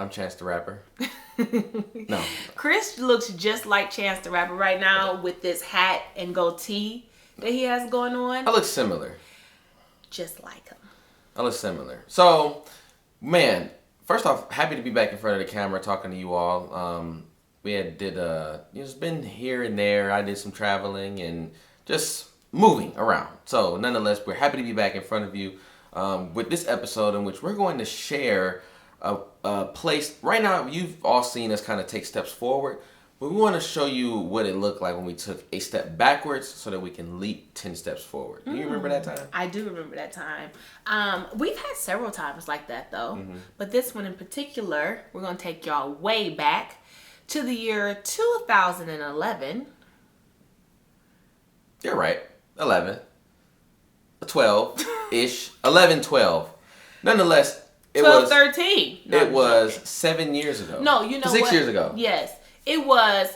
I'm Chance the Rapper. No. Chris looks just like Chance the Rapper right now with this hat and goatee that he has going on. I look similar. Just like him. I look similar. So, man, first off, happy to be back in front of the camera talking to you all. We it's been here and there. I did some traveling and just moving around. So, nonetheless, we're happy to be back in front of you with this episode in which we're going to share a place. Right now, you've all seen us kind of take steps forward, but we want to show you what it looked like when we took a step backwards so that we can leap 10 steps forward. Do you remember that time? I do remember that time. We've had several times like that, though. Mm-hmm. But this one in particular, we're going to take y'all way back to the year 2011. You're right. 11. 12-ish. 11, 12. Nonetheless, it 12, was 13. No, it I'm was joking. 7 years ago. No, you know 6 what? years ago. Yes. It was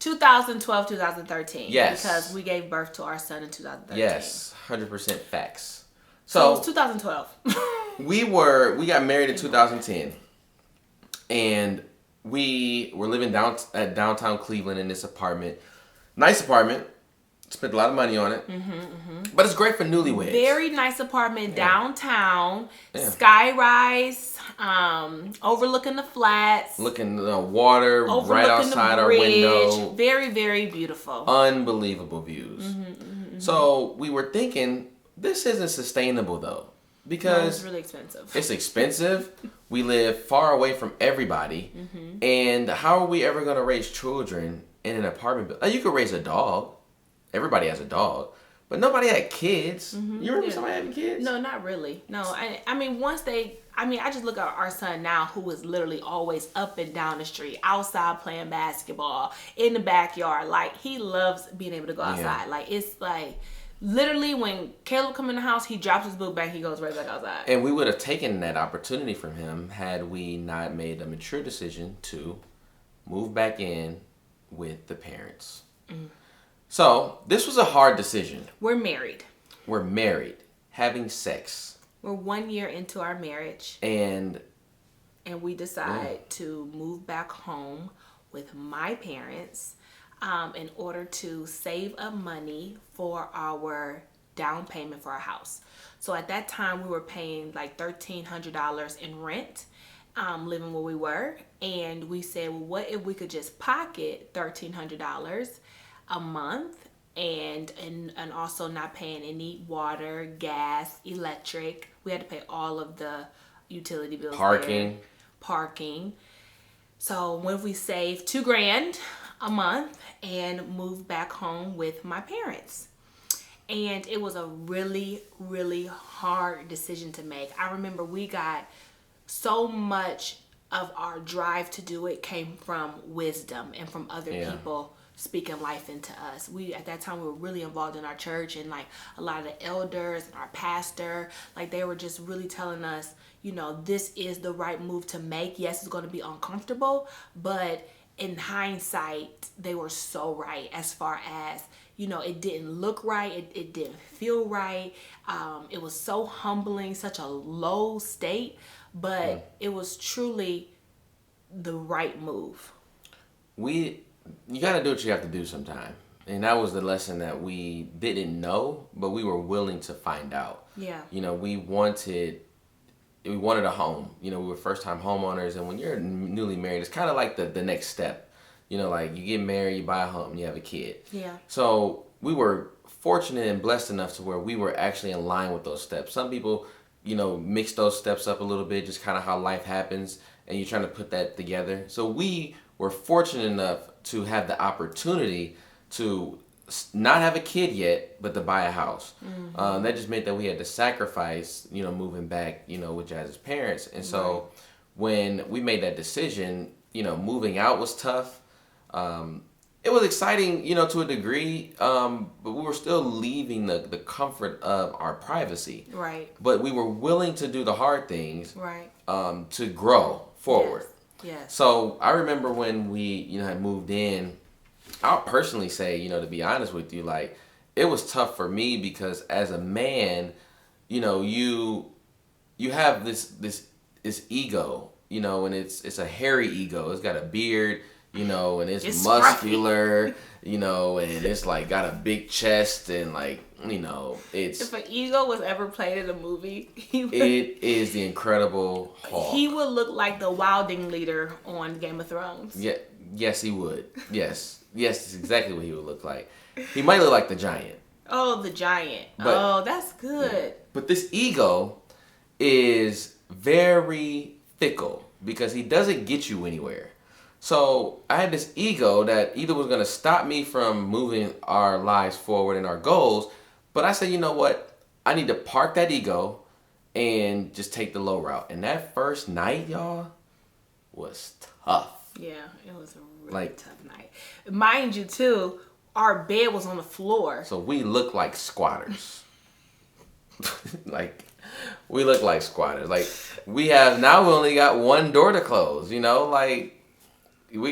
2012, 2013. Yes. Because we gave birth to our son in 2013. Yes. 100% facts. So it So was 2012. we got married in 2010, and we were living at downtown Cleveland in this apartment. Nice apartment. Spent a lot of money on it. But it's great for newlyweds. Very nice apartment downtown. Yeah. Skyrise, overlooking the flats. Looking at the water right Overlooking outside the our bridge. window. Very, very beautiful. Unbelievable views. So we were thinking, this isn't sustainable though. No, Because it's really expensive. it's expensive. We live far away from everybody. And how are we ever going to raise children in an apartment building? You could raise a dog. Everybody has a dog. But nobody had kids. You remember somebody having kids? No, not really. No, I mean, I just look at our son now who is literally always up and down the street, outside playing basketball, in the backyard. Like, he loves being able to go outside. Like, it's like, literally when Caleb come in the house, he drops his book bag, he goes right back outside. And we would have taken that opportunity from him had we not made a mature decision to move back in with the parents. So, this was a hard decision. We're married. We're married, having sex, We're 1 year into our marriage, and and we decide to move back home with my parents in order to save up money for our down payment for our house. So at that time, we were paying like $1,300 in rent, living where we were. And we said, well, what if we could just pocket $1,300 a month and also not paying any water, gas, electric. We had to pay all of the utility bills. Parking. So when we saved $2,000 a month and moved back home with my parents. And it was a really, really hard decision to make. I remember we got so much of our drive to do it came from wisdom and from other people speaking life into us. At that time, we were really involved in our church, and like a lot of the elders and our pastor, like they were just really telling us, this is the right move to make. Yes, it's going to be uncomfortable, but in hindsight, they were so right as far as, it didn't look right. It didn't feel right. It was so humbling, such a low state, but it was truly the right move. You got to do what you have to do sometime. And that was the lesson that we didn't know, but we were willing to find out. Yeah. We wanted a home. We were first-time homeowners, and when you're newly married, it's kind of like the next step. Like you get married, you buy a home, you have a kid. Yeah. So we were fortunate and blessed enough to where we were actually in line with those steps. Some people, mix those steps up a little bit, just kind of how life happens, and you're trying to put that together. So we were fortunate enough to have the opportunity to not have a kid yet, but to buy a house. That just meant that we had to sacrifice, moving back, with Jazz's parents. And so when we made that decision, moving out was tough. It was exciting, to a degree, but we were still leaving the comfort of our privacy. Right. But we were willing to do the hard things. Right. To grow forward. Yes. So I remember when we, had moved in, I'll personally say, to be honest with you, like, it was tough for me because as a man, you have this this ego, and it's a hairy ego. It's got a beard, and it's muscular, and it's like got a big chest and like, it's. If an ego was ever played in a movie, it is the Incredible Hulk. He would look like the Wilding leader on Game of Thrones. Yeah, yes, he would. Yes, that's exactly what he would look like. He might look like the Giant. Oh, the Giant. That's good. Yeah. But this ego is very fickle because he doesn't get you anywhere. So I had this ego that either was going to stop me from moving our lives forward and our goals, but I said, you know what? I need to park that ego and just take the low route. And that first night, y'all, was tough. Yeah, it was a really tough night. Mind you, too, our bed was on the floor. So we look like squatters. We look like squatters. We only got one door to close, we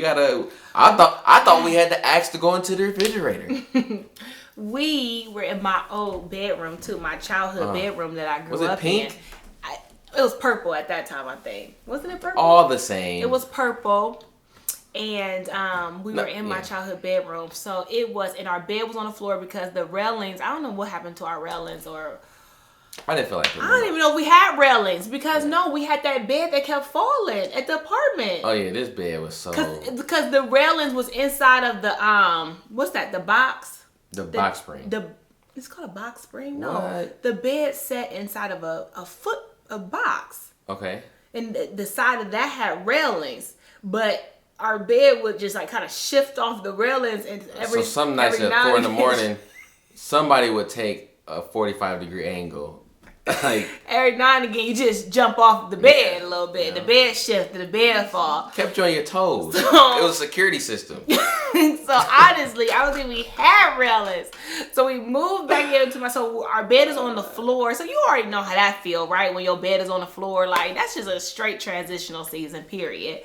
gotta. I thought we had to ask to go into the refrigerator. We were in my old bedroom too, my childhood bedroom that I grew up in. Was it pink? It was purple at that time, I think. Wasn't it purple? All the same. It was purple. And we were in my childhood bedroom. So it was, and our bed was on the floor because the railings, I don't know what happened to our railings, or I didn't feel like it. I don't even know if we had railings because we had that bed that kept falling at the apartment. Oh yeah, this bed was so. Because the railings was inside of the what's that? The box. The box spring. It's called a box spring. No, what? The bed sat inside of a box. Okay. And the side of that had railings, but our bed would just kind of shift off the railings, and so some nights at 4 a.m, somebody would take a 45-degree angle. Every now and again, you just jump off the bed a little bit. Yeah. The bed shifted, the bed fall. Kept you on your toes. It was a security system. So honestly, I don't think we had railings. So we moved back into so our bed is on the floor. So you already know how that feel, right? When your bed is on the floor, that's just a straight transitional season, period.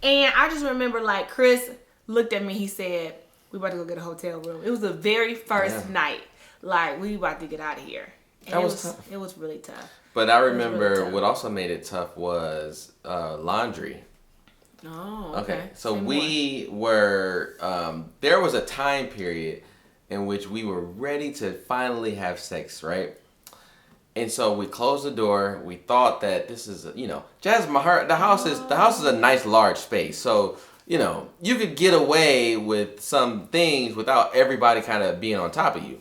And I just remember Chris looked at me, he said, we about to go get a hotel room. It was the very first night. We about to get out of here. And that was tough. It was really tough. But I remember what also made it tough was laundry. Oh, okay. So we were, there was a time period in which we were ready to finally have sex, right? And so we closed the door. We thought that this is, Jazz, the house is a nice large space. So, you could get away with some things without everybody kind of being on top of you.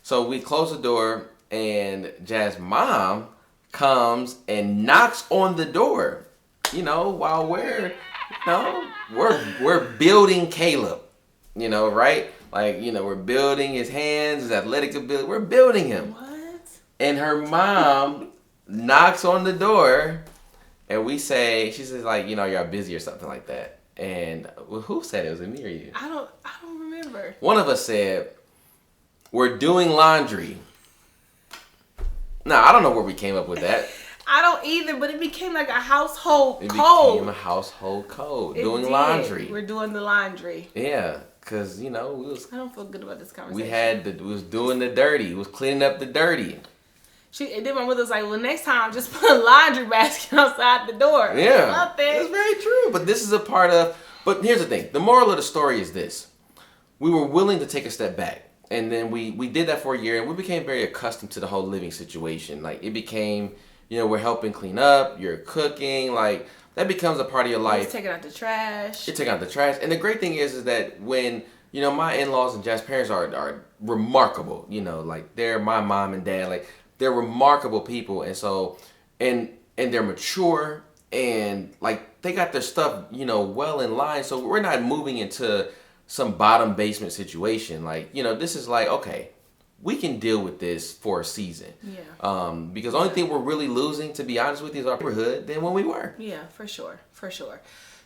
So we closed the door, and Jazz's mom comes and knocks on the door, while we're building Caleb, right? We're building his hands, his athletic ability. We're building him. What? And her mom knocks on the door, and she says y'all busy or something like that. And who said it? Was it me or you? I don't remember. One of us said, we're doing laundry. Now, I don't know where we came up with that. I don't either, but it became a household code. It became a household code. Doing laundry. We're doing the laundry. Yeah, because, I don't feel good about this conversation. We was doing the dirty. We was cleaning up the dirty. And then my mother was like, well, next time just put a laundry basket outside the door. Yeah, that's very true. But this is a part of, but here's the thing. The moral of the story is this. We were willing to take a step back. And then we did that for a year, and we became very accustomed to the whole living situation. It became, we're helping clean up, you're cooking, that becomes a part of your life. You're taking out the trash. You're taking out the trash. And the great thing is that when, my in-laws and Jazz's parents are remarkable, they're my mom and dad, they're remarkable people. And so, and they're mature, and they got their stuff, well in line. So we're not moving into some bottom basement situation. This is okay, we can deal with this for a season. Yeah. Because the only thing we're really losing, to be honest with you, is our neighborhood than when we were. Yeah, for sure.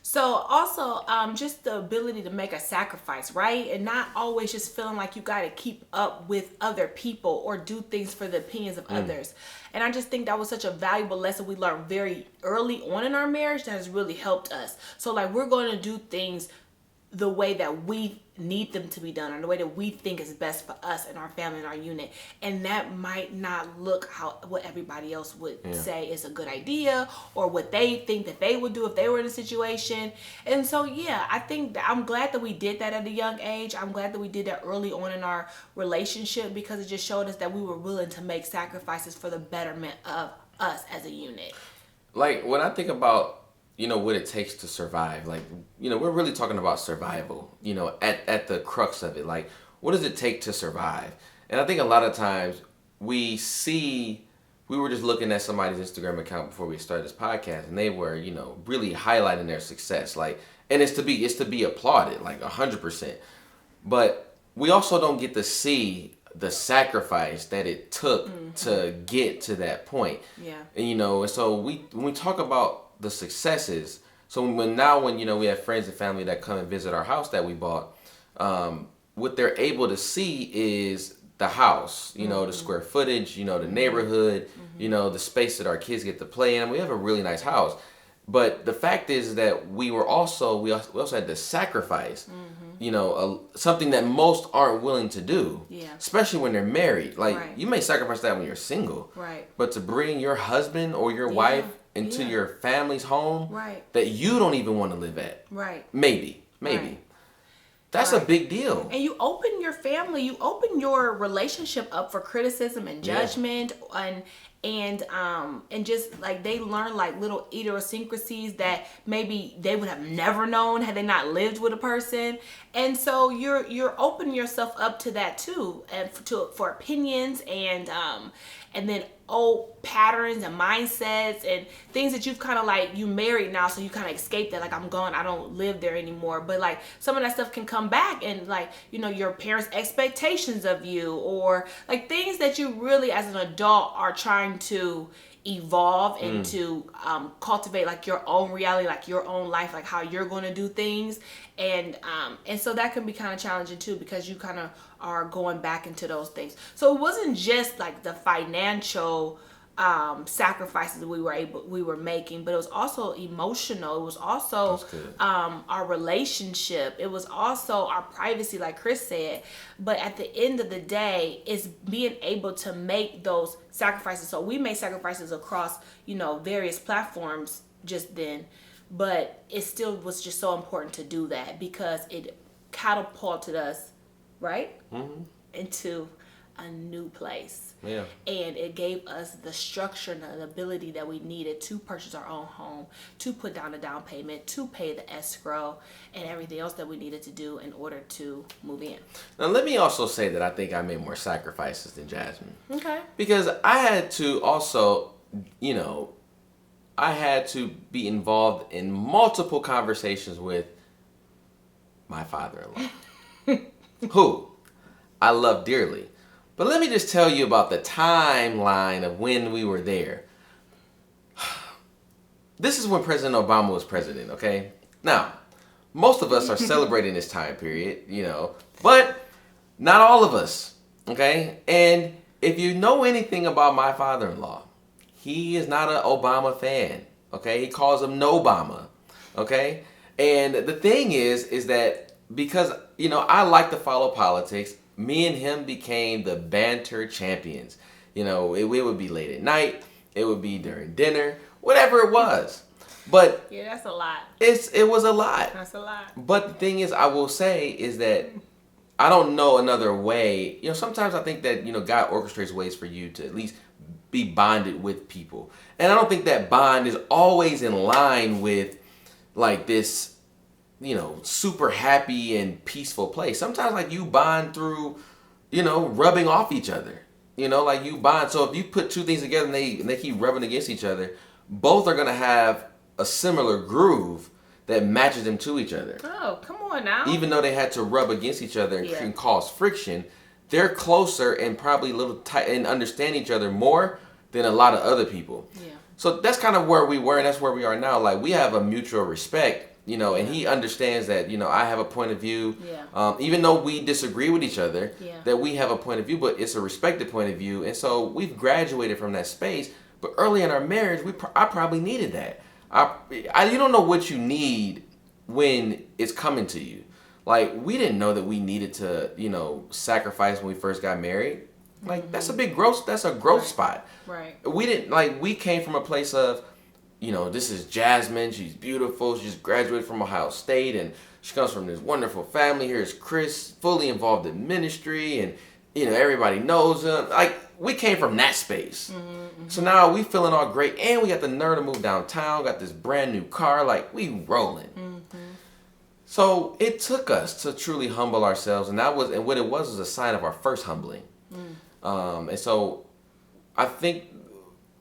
So also, just the ability to make a sacrifice, right? And not always just feeling like you got to keep up with other people or do things for the opinions of others. And I just think that was such a valuable lesson we learned very early on in our marriage that has really helped us. So we're going to do things the way that we need them to be done, or the way that we think is best for us and our family and our unit. And that might not look what everybody else would say is a good idea, or what they think that they would do if they were in a situation. And so I think that I'm glad that we did that at a young age. I'm glad that we did that early on in our relationship, because it just showed us that we were willing to make sacrifices for the betterment of us as a unit. Like, when I think about, what it takes to survive, like, we're really talking about survival, at the crux of it. Like, what does it take to survive? And I think a lot of times we were just looking at somebody's Instagram account before we started this podcast, and they were, really highlighting their success. Like, and it's to be applauded, like 100%. But we also don't get to see the sacrifice that it took to get to that point. Yeah. And so when we talk about the successes, so when we have friends and family that come and visit our house that we bought, what they're able to see is the house, the square footage, the neighborhood, the space that our kids get to play in. We have a really nice house. But the fact is that we also had to sacrifice, something that most aren't willing to do, especially when they're married. Like, you may sacrifice that when you're single, but to bring your husband or your wife into your family's home that you don't even want to live at, maybe. That's a big deal. And you open your family, you open your relationship up for criticism and judgment, and just like they learn like little idiosyncrasies that maybe they would have never known had they not lived with a person. And so you're opening yourself up to that too, and for opinions and then old patterns and mindsets and things that you've kind of like, you married now, so you kind of escape that, like, I'm gone, I don't live there anymore. But like some of that stuff can come back, and like, your parents' expectations of you, or like things that you really as an adult are trying to evolve and to cultivate like your own reality, like your own life, like how you're going to do things. And so that can be kind of challenging too, because you kind of are going back into those things. So it wasn't just like the financial sacrifices we were making, but it was also emotional. It was also our relationship. It was also our privacy, like Chris said. But at the end of the day, it's being able to make those sacrifices. So we made sacrifices across, various platforms just then, but it still was just so important to do that, because it catapulted us into a new place. Yeah. And it gave us the structure and the ability that we needed to purchase our own home, to put down a down payment, to pay the escrow, and everything else that we needed to do in order to move in. Now, let me also say that I think I made more sacrifices than Jasmine. Okay. Because I had to also, I had to be involved in multiple conversations with my father-in-law, who I love dearly. But let me just tell you about the timeline of when we were there. This is when President Obama was president, okay? Now, most of us are celebrating this time period, but not all of us, okay? And if you know anything about my father-in-law, he is not an Obama fan, okay? He calls him No-Obama, okay? And the thing is that because, I like to follow politics, me and him became the banter champions. It would be late at night, it would be during dinner, whatever it was. But yeah, that's a lot. It was a lot. That's a lot. But the thing is, I will say is that I don't know another way. Sometimes I think that, God orchestrates ways for you to at least be bonded with people. And I don't think that bond is always in line with like this, super happy and peaceful place. Sometimes like you bond through, rubbing off each other. Like you bond. So if you put two things together and they keep rubbing against each other, both are gonna have a similar groove that matches them to each other. Oh, come on now. Even though they had to rub against each other and can cause friction, they're closer and probably a little tight and understand each other more than a lot of other people. Yeah. So that's kind of where we were, and that's where we are now. Like, we have a mutual respect, and he understands that, I have a point of view. Yeah. Even though we disagree with each other, yeah. that we have a point of view, but it's a respected point of view. And so we've graduated from that space. But early in our marriage, I probably needed that. You don't know what you need when it's coming to you. Like, we didn't know that we needed to, sacrifice when we first got married. Like, that's a big growth. That's a growth spot. Right. We didn't, like, we came from a place of, this is Jasmine. She's beautiful. She just graduated from Ohio State, and she comes from this wonderful family. Here's Chris, fully involved in ministry, and, everybody knows him. Like, we came from that space. So now we feeling all great, and we got the nerve to move downtown, got this brand new car. Like, we rolling. So it took us to truly humble ourselves, and what it was a sign of our first humbling. And so I think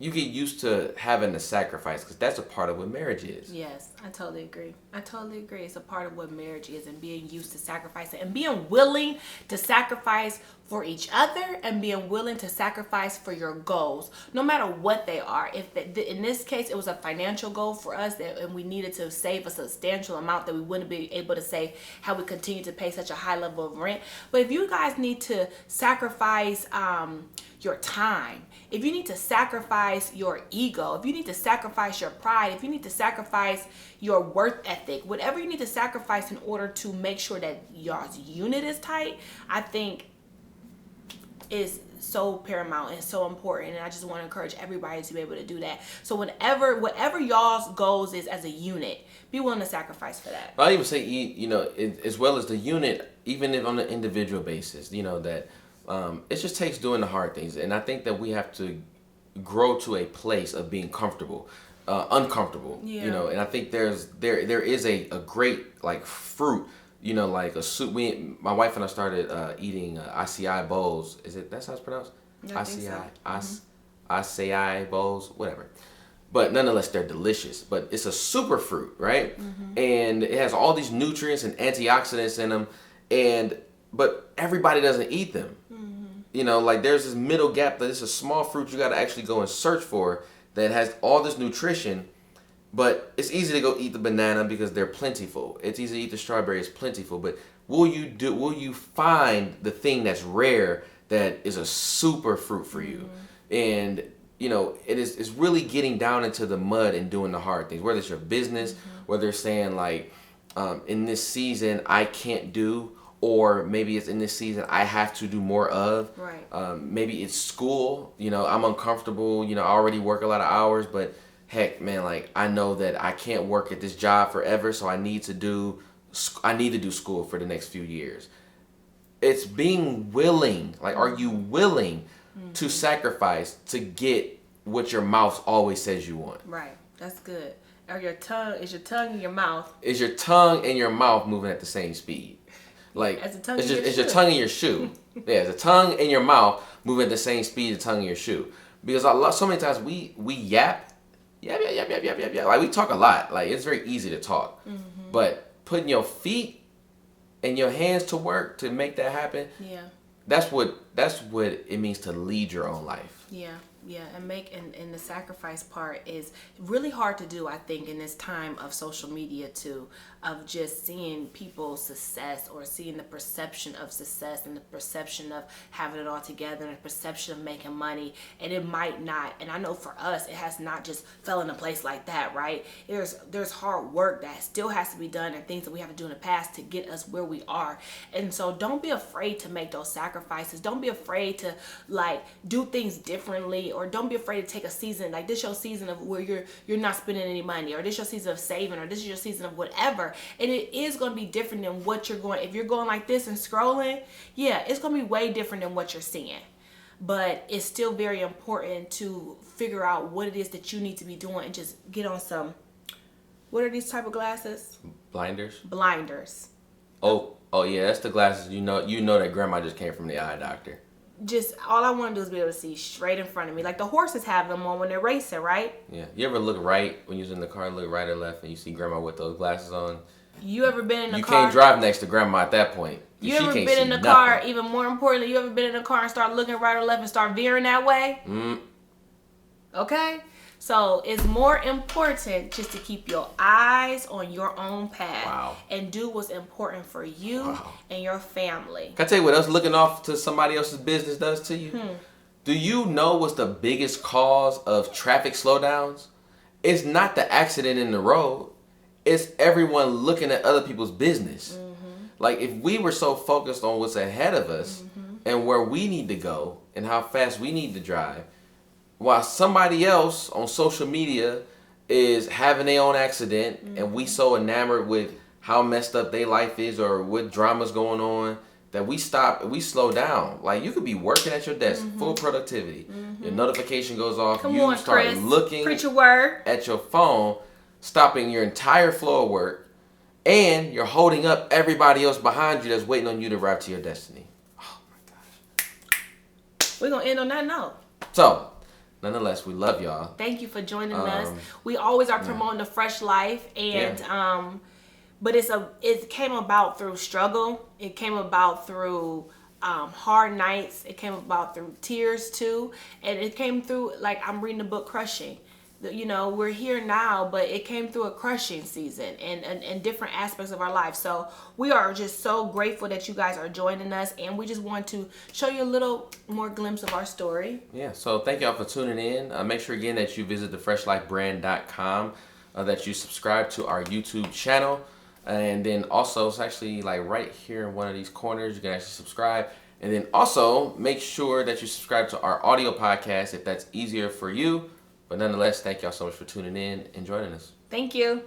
you get used to having to sacrifice, because that's a part of what marriage is. Yes, I totally agree. It's a part of what marriage is, and being used to sacrificing and being willing to sacrifice for each other and being willing to sacrifice for your goals, no matter what they are. In this case, it was a financial goal for us, and we needed to save a substantial amount that we wouldn't be able to save had we continued to pay such a high level of rent. But if you guys need to sacrifice your time, if you need to sacrifice your ego, if you need to sacrifice your pride, if you need to sacrifice your worth ethic, whatever you need to sacrifice in order to make sure that y'all's unit is tight, I think is so paramount and so important. And I just want to encourage everybody to be able to do that. So whatever y'all's goals is as a unit, be willing to sacrifice for that. I'll even say, as well as the unit, even if on an individual basis, that it just takes doing the hard things. And I think that we have to grow to a place of being uncomfortable. Yeah. And I think there is a great, like, fruit, like a soup. My wife and I started eating acai bowls. That's how it's pronounced? Acai bowls, whatever. But nonetheless, they're delicious. But it's a super fruit, right? And it has all these nutrients and antioxidants in them, but everybody doesn't eat them. Like, there's this middle gap that it's a small fruit you got to actually go and search for that has all this nutrition. But it's easy to go eat the banana because they're plentiful. It's easy to eat the strawberry, it's plentiful. But will you find the thing that's rare that is a super fruit for you? And it's really getting down into the mud and doing the hard things. Whether it's your business, whether it's saying, like, in this season I can't do, or maybe it's in this season I have to do more of. Right. Maybe it's school. I'm uncomfortable. I already work a lot of hours, but heck, man, like, I know that I can't work at this job forever, so I need to do school for the next few years. It's being willing. Like, are you willing to sacrifice to get what your mouth always says you want? Right. That's good. Or is your tongue in your mouth? Is your tongue and your mouth moving at the same speed? Like, is your tongue in your shoe? Yeah, the tongue and your mouth moving at the same speed as the tongue in your shoe. Because so many times we yap. Like, we talk a lot. Like, it's very easy to talk. But putting your feet and your hands to work to make that happen, that's what it means to lead your own life. Yeah, and the sacrifice part is really hard to do, I think, in this time of social media too, of just seeing people's success, or seeing the perception of success and the perception of having it all together and the perception of making money. And it might not, and I know for us, it has not just fell into place like that, right? There's hard work that still has to be done, and things that we have to do in the past to get us where we are. And so don't be afraid to make those sacrifices. Don't be afraid to, like, do things differently, or don't be afraid to take a season, like, this your season of where you're not spending any money, or this your season of saving, or this is your season of whatever. And it is going to be different than what you're going. If you're going like this and scrolling, yeah, it's going to be way different than what you're seeing. But it's still very important to figure out what it is that you need to be doing, and just get on some, what are these type of glasses? Blinders. Oh yeah, that's the glasses. You know that grandma just came from the eye doctor. Just all I want to do is be able to see straight in front of me, like the horses have them on when they're racing, right? Yeah. You ever look right when you're in the car, look right or left, and you see grandma with those glasses on? You ever been in a car? You can't drive next to grandma at that point. You ever been in a car? Even more importantly, you ever been in a car and start looking right or left and start veering that way? Okay. So it's more important just to keep your eyes on your own path and do what's important for you and your family. Can I tell you what else looking off to somebody else's business does to you? Do you know what's the biggest cause of traffic slowdowns? It's not the accident in the road. It's everyone looking at other people's business. Like, if we were so focused on what's ahead of us and where we need to go and how fast we need to drive, while somebody else on social media is having their own accident, and we so enamored with how messed up their life is or what drama's going on, that we stop and we slow down. Like, you could be working at your desk, full productivity. Your notification goes off. Come you on, start Chris. looking Preach your word. at your phone, stopping your entire flow of work, and you're holding up everybody else behind you that's waiting on you to arrive to your destiny. Oh my gosh. We're going to end on that note. So, nonetheless, we love y'all. Thank you for joining us. We always are promoting the fresh life, and but it came about through struggle. It came about through hard nights. It came about through tears too, and it came through, like, I'm reading the book Crushing. You know, we're here now, but it came through a crushing season and different aspects of our life. So we are just so grateful that you guys are joining us, and we just want to show you a little more glimpse of our story. Yeah, so thank y'all for tuning in. Make sure again that you visit thefreshlifebrand.com, that you subscribe to our YouTube channel, and then also it's actually like right here in one of these corners you can actually subscribe. And then also make sure that you subscribe to our audio podcast if that's easier for you. But nonetheless, thank y'all so much for tuning in and joining us. Thank you.